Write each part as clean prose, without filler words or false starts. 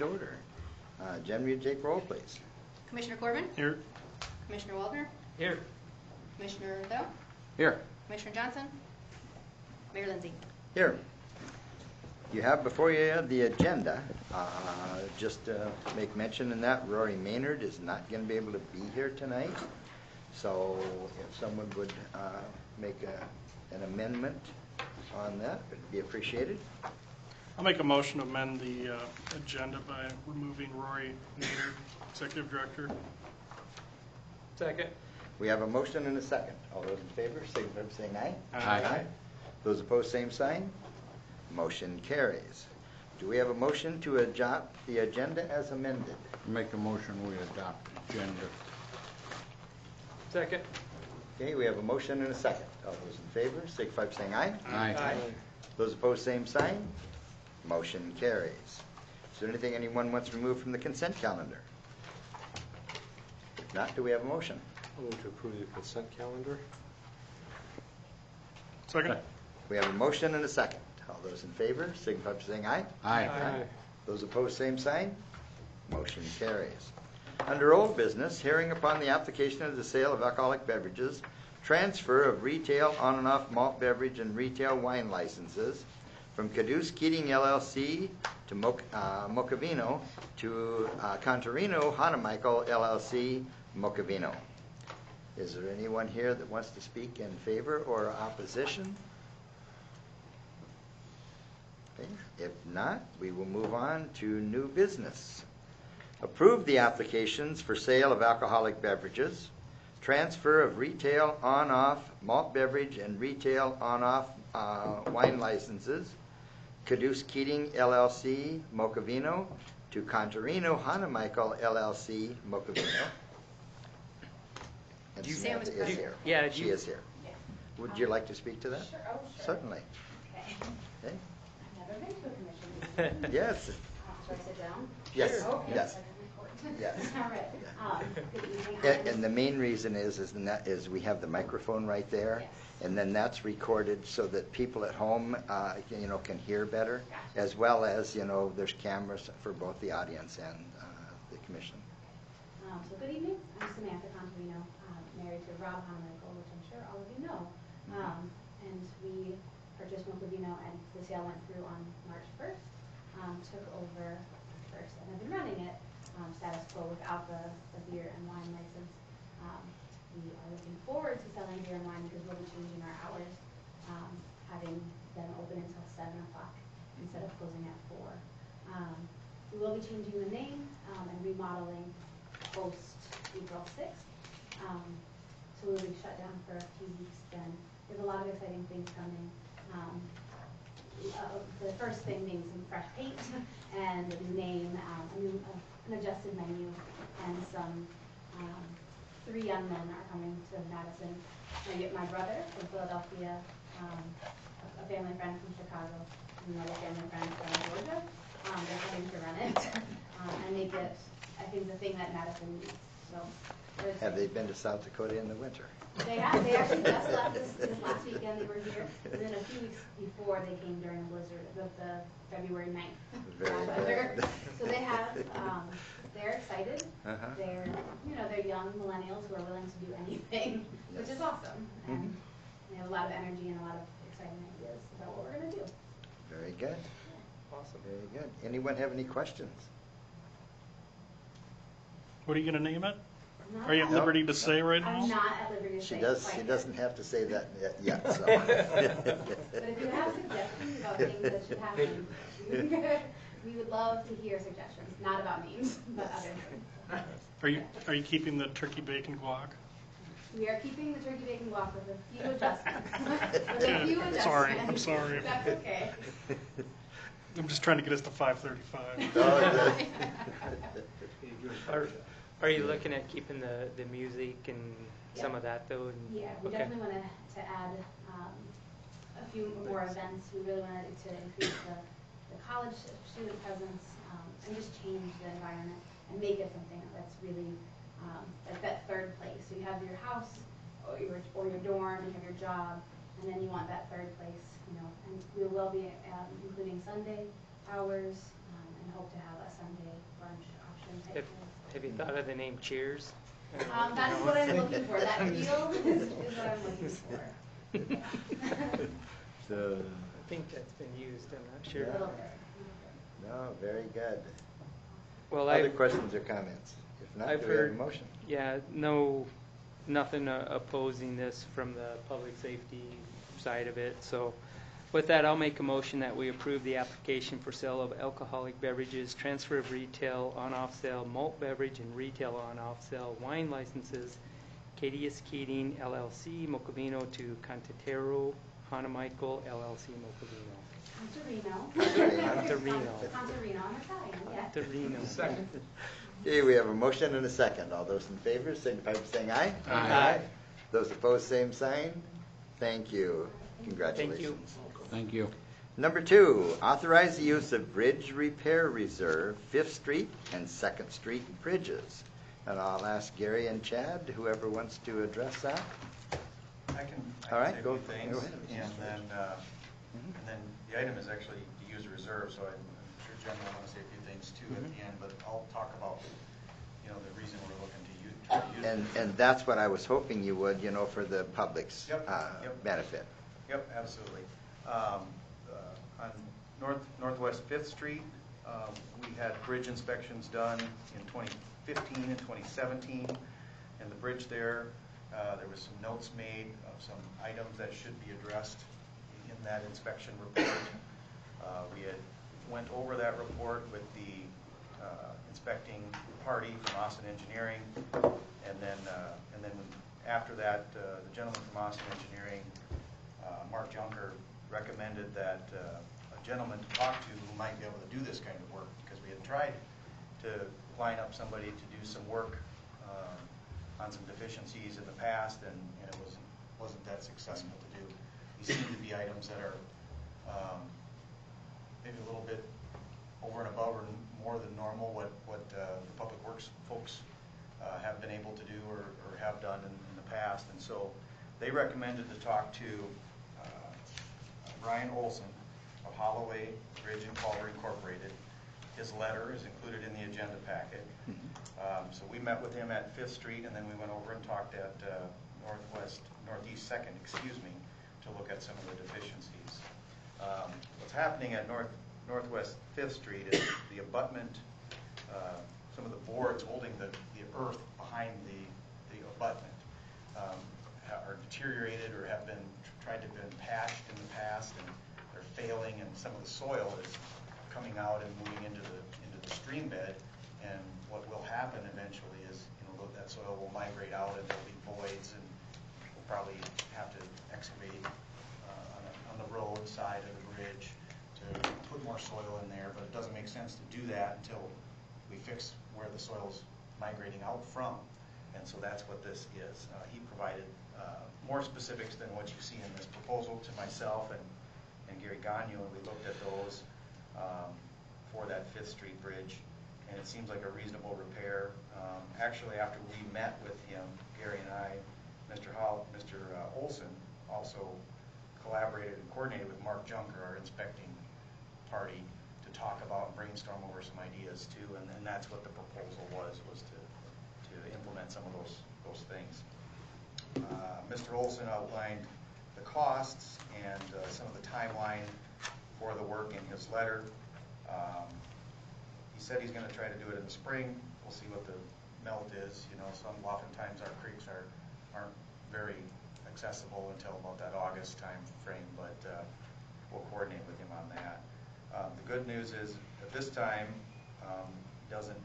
into order. Jen, will you take roll, please? Commissioner Corbin? Here. Commissioner Waldner? Here. Commissioner Thel? Here. Commissioner Johnson? Mayor Lindsay? Here. You have before you the agenda. Just to make mention in that, Rory Maynard is not going to be able to be here tonight. So if someone would make an amendment on that, it would be appreciated. I'll make a motion to amend the agenda by removing Rory Nader, Executive Director. Second. We have a motion and a second. All those in favor, signify by saying aye. Aye. Those opposed, same sign. Motion carries. Do we have a motion to adopt the agenda as amended? Make a motion we adopt agenda. Second. Okay, we have a motion and a second. All those in favor, signify by saying aye. Aye. Those opposed, same sign. Motion carries. Is there anything anyone wants removed from the consent calendar? If not, do we have a motion? I'll move to approve the consent calendar. Second. We have a motion and a second. All those in favor, signify by saying aye. Aye. Those opposed, same sign. Motion carries. Under old business, hearing upon the application of the sale of alcoholic beverages, transfer of retail on and off malt beverage and retail wine licenses from Caduce Keating LLC to Mocavino to Contarino Hanamichael LLC, Mocavino. Is there anyone here that wants to speak in favor or opposition? Okay. If not, we will move on to new business. Approve the applications for sale of alcoholic beverages, transfer of retail on-off malt beverage and retail on-off wine licenses, Caduce Keating LLC, Mocavino, to Contarino Hanamichael LLC, Mocavino. And Sam is Samantha is present. here. Yeah, She is here. Would you like to speak to that? Sure. Oh, sure. Certainly. Okay. Okay. I've never been to a commission meeting. Yes. Should I sit down? Yes. Okay. Yes. So I can record. Yes. All right. Good evening. And the main reason is we have the microphone right there, Yes. and then that's recorded so that people at home, can hear better, as well as, there's cameras for both the audience and the commission. So good evening. I'm Samantha Contarino, married to Rob Hanamichael, which I'm sure all of you know. And we purchased Mocavino, and the sale went through on March 1st. Took over first, and I've been running it status quo without the beer and wine license. We are looking forward to selling beer and wine because we'll be changing our hours, having them open until 7 o'clock instead of closing at 4. We will be changing the name and remodeling post April 6th. So we'll be shut down for a few weeks then. There's a lot of exciting things coming. The first thing being some fresh paint and a new name, an adjusted menu, and some 3 young men are coming to Madison. I get my brother from Philadelphia, a family friend from Chicago, and another family friend from Georgia. They're coming to run it and make it, I think, the thing that Madison needs. So, Have they been to South Dakota in the winter? they have. They actually just left this last weekend. They were here, and then a few weeks before they came during a blizzard, the February 9th. Very good. So they have. They're excited. Uh-huh. They're young millennials who are willing to do anything, which is awesome. And they have a lot of energy and a lot of exciting ideas about what we're going to do. Very good. Awesome. Very good. Anyone have any questions? What are you going to name it? Not Are you at at- liberty to say right I'm now? not at liberty to She say does. quite She yet. doesn't have to say that yet. So. But if you have suggestions about things that should happen, we would love to hear suggestions. Not about names, but other things. Are you keeping the turkey bacon guac? We are keeping the turkey bacon guac with a few adjustments. With a few adjustments. Sorry, I'm sorry. That's okay. I'm just trying to get us to 5:35. Oh, good. Are you looking at keeping the music and some of that though? Yeah, we Okay. definitely want to add a few more events. We really wanted to increase the college student presence and just change the environment and make it something that's really like that third place. So you have your house or your dorm, you have your job, and then you want that third place, And we will be including Sunday hours and hope to have a Sunday brunch option type Have you thought of the name Cheers? That's what I'm looking for. That feel is what I'm looking for. So, I think that's been used, I'm not A sure. little bit. no, very good. Well, Other I've, questions or comments? If not, I've do we have a heard- motion? yeah, nothing opposing this from the public safety side of it. So with that, I'll make a motion that we approve the application for sale of alcoholic beverages, transfer of retail on-off sale, malt beverage, and retail on-off sale wine licenses, Cadius Keating LLC, Mocavino, to Cantatero Hanamichael LLC, Mocavino. Contarino. Contarino. Contarino, I'm Italian, yeah. Contarino. Second. Okay, we have a motion and a second. All those in favor signify by saying aye. Aye. Those opposed, same sign. Thank you. Congratulations. Thank you. Number 2, authorize the use of Bridge Repair Reserve, 5th Street and 2nd Street bridges. And I'll ask Gary and Chad, whoever wants to address that. I can All right, say a go few for it. things, Go ahead. and then the item is actually to use a reserve, so I'm sure Jen will want to say a few things too at the end, but I'll talk about, the reason we're looking to try to use it. And that's what I was hoping you would, for the public's Yep, yep. benefit. Yep, absolutely. On Northwest 5th Street, we had bridge inspections done in 2015 and 2017, and the bridge there was some notes made of some items that should be addressed in that inspection report. We had went over that report with the inspecting party from Austin Engineering, and then after that, the gentleman from Austin Engineering, Mark Junker, recommended that a gentleman to talk to who might be able to do this kind of work, because we had tried to line up somebody to do some work on some deficiencies in the past, and it wasn't that successful to do. These seem to be items that are maybe a little bit over and above or more than normal what the public works folks have been able to do or have done in the past, and so they recommended to talk to Brian Olson of Holloway Bridge and Culver Incorporated. His letter is included in the agenda packet. So we met with him at 5th Street, and then we went over and talked at Northeast 2nd, to look at some of the deficiencies. What's happening at Northwest 5th Street is the abutment, some of the boards holding the earth behind the abutment are deteriorated or have been tried to been patched in the past, and they're failing, and some of the soil is coming out and moving into the stream bed. And what will happen eventually is, that soil will migrate out, and there'll be voids, and we'll probably have to excavate on the road side of the bridge to put more soil in there. But it doesn't make sense to do that until we fix where the soil's migrating out from. And so that's what this is. He provided more specifics than what you see in this proposal to myself and Gary Gagnon, and we looked at those for that 5th Street bridge, and it seems like a reasonable repair. Actually, after we met with him, Gary and I, Mr. Olson also collaborated and coordinated with Mark Junker, our inspecting party, to talk about and brainstorm over some ideas too, and that's what the proposal was to implement some of those things. Mr. Olson outlined the costs and some of the timeline for the work in his letter. He said he's going to try to do it in the spring. We'll see what the melt is. Oftentimes our creeks aren't very accessible until about that August time frame, but we'll coordinate with him on that. The good news is at this time, he doesn't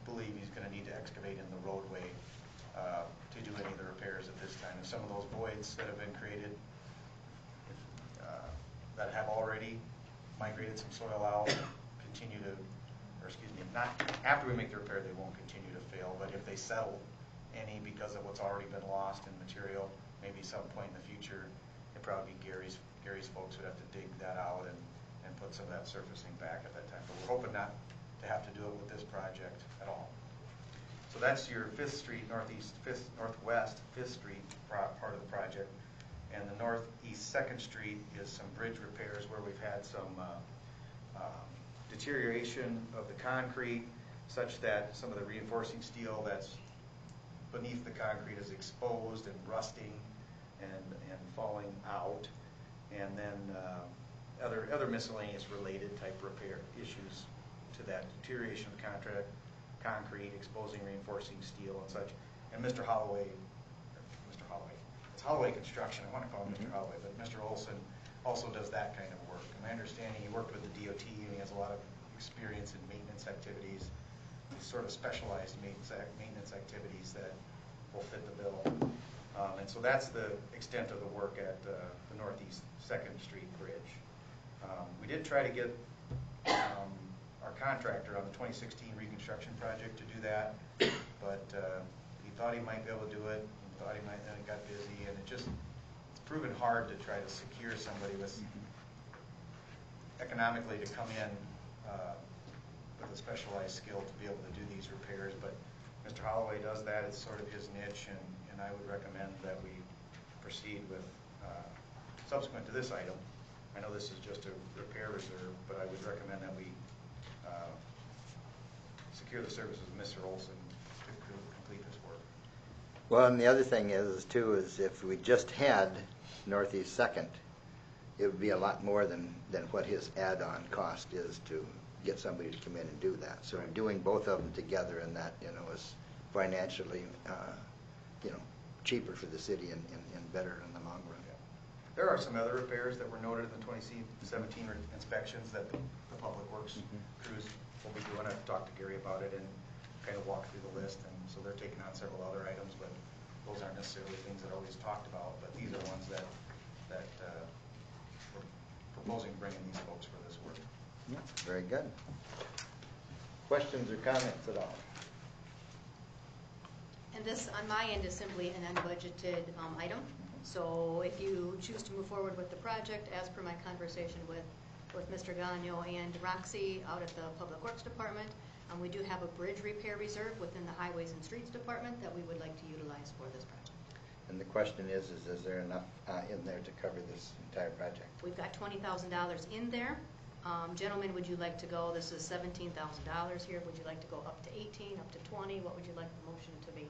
believe he's going to need to excavate in the roadway to do any of the repairs at this time. And some of those voids that have been created that have already migrated some soil out continue to, not after we make the repair, they won't continue to fail, but if they settle any because of what's already been lost in material, maybe some point in the future, it'd probably be Gary's folks would have to dig that out and put some of that surfacing back at that time. But we're hoping not to have to do it with this project at all. So that's your 5th Street, Northwest 5th Street part of the project. And the Northeast 2nd Street is some bridge repairs where we've had some deterioration of the concrete such that some of the reinforcing steel that's beneath the concrete is exposed and rusting and falling out. And then other miscellaneous related type repair issues to that deterioration of the concrete, exposing reinforcing steel and such. And Mr. Holloway, it's Holloway Construction, I want to call him Mr. Holloway, but Mr. Olson also does that kind of work. And my understanding, he worked with the DOT and he has a lot of experience in maintenance activities, sort of specialized maintenance activities that will fit the bill. And so that's the extent of the work at the Northeast 2nd Street Bridge. We did try to get our contractor on the 2016 reconstruction project to do that, but he thought he might be able to do it, and thought he might, then it got busy, and it's proven hard to try to secure somebody with economically to come in with a specialized skill to be able to do these repairs. But Mr. Holloway does that, it's sort of his niche, and I would recommend that we proceed with, subsequent to this item, I know this is just a repair reserve, but I would recommend that we secure the services of Mr. Olson to complete this work. Well, and the other thing is if we just had Northeast 2nd, it would be a lot more than what his add-on cost is to get somebody to come in and do that. So doing both of them together and that, is financially, cheaper for the city and better in the long run. There are some other repairs that were noted in the 2017 inspections that the Public Works crews will be doing. I've talked to Gary about it and kind of walked through the list, and so they're taking on several other items, but those aren't necessarily things that are always talked about, but these are ones that we're proposing bringing these folks for this work. Yeah, very good. Questions or comments at all? And this, on my end, is simply an unbudgeted item. So if you choose to move forward with the project, as per my conversation with Mr. Gagno and Roxy out at the Public Works Department, we do have a bridge repair reserve within the Highways and Streets Department that we would like to utilize for this project. And the question is there enough in there to cover this entire project? We've got $20,000 in there. Gentlemen, would you like to go, this is $17,000 here, would you like to go up to 18, up to 20? What would you like the motion to be?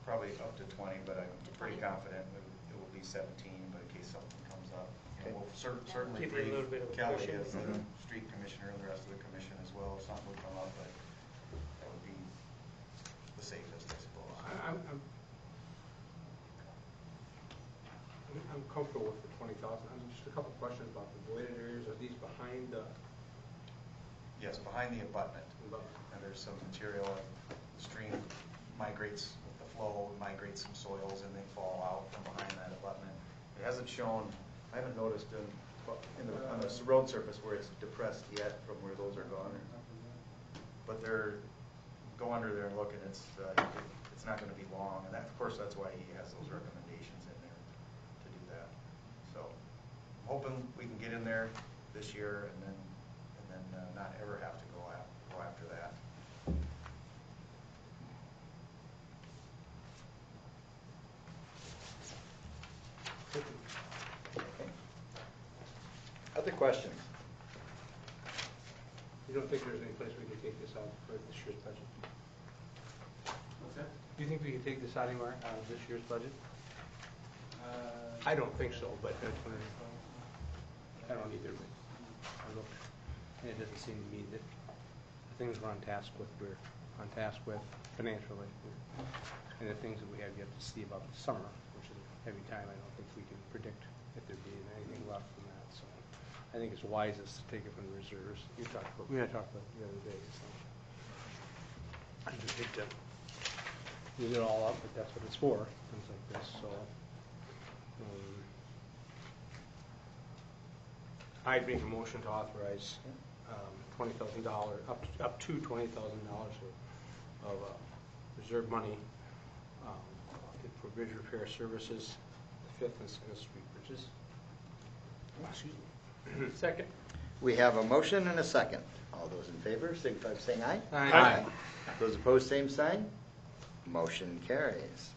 Probably up to 20, but I'm pretty 20. confident it will be 17, but in case something comes up. Okay. We'll certainly Give you a brief little bit of a Kelly cushion. as the street commissioner and the rest of the commission as well, if something would come up, but that would be the safest, I suppose. I'm comfortable with the 20,000. Just a couple questions about the voided areas. Are these behind the? Yes, behind the abutment. And there's some material, the stream migrates with the flow, migrates some soils, and they fall out from behind that abutment. It hasn't shown, I haven't noticed on the road surface where it's depressed yet from where those are gone. But go under there and look, and it's not going to be long. And that, of course, that's why he has those recommendations in there to do that. So I'm hoping we can get in there this year and then not ever have to go after that. Okay. Other questions? You don't think there's any place we could take this out for this year's budget? What's that? Do you think we could take this out anywhere out of this year's budget? I don't think so, but that's what I don't either. But I look, and it doesn't seem to me that the things we're on task with financially, and the things that we have yet to see about the summer, which is a heavy time. I don't think we can predict if there be anything left from that. So I think it's wisest to take it from the reserves. We had talked about it the other day. So I just hate to use it all up, but that's what it's for, things like this. So I'd make a motion to authorize $20,000 up to $20,000 of reserve money for bridge repair services, the 5th and 2nd Street bridges. Excuse me. Second. We have a motion and a second. All those in favor, signify by saying aye. Aye. Those opposed, same sign. Motion carries.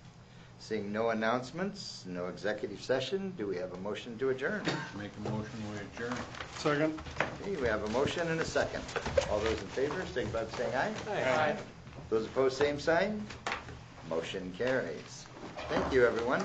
Seeing no announcements, no executive session, do we have a motion to adjourn? Make a motion, we adjourn. Second. Okay, we have a motion and a second. All those in favor, signify by saying aye. Aye. Those opposed, same sign. Motion carries. Thank you, everyone.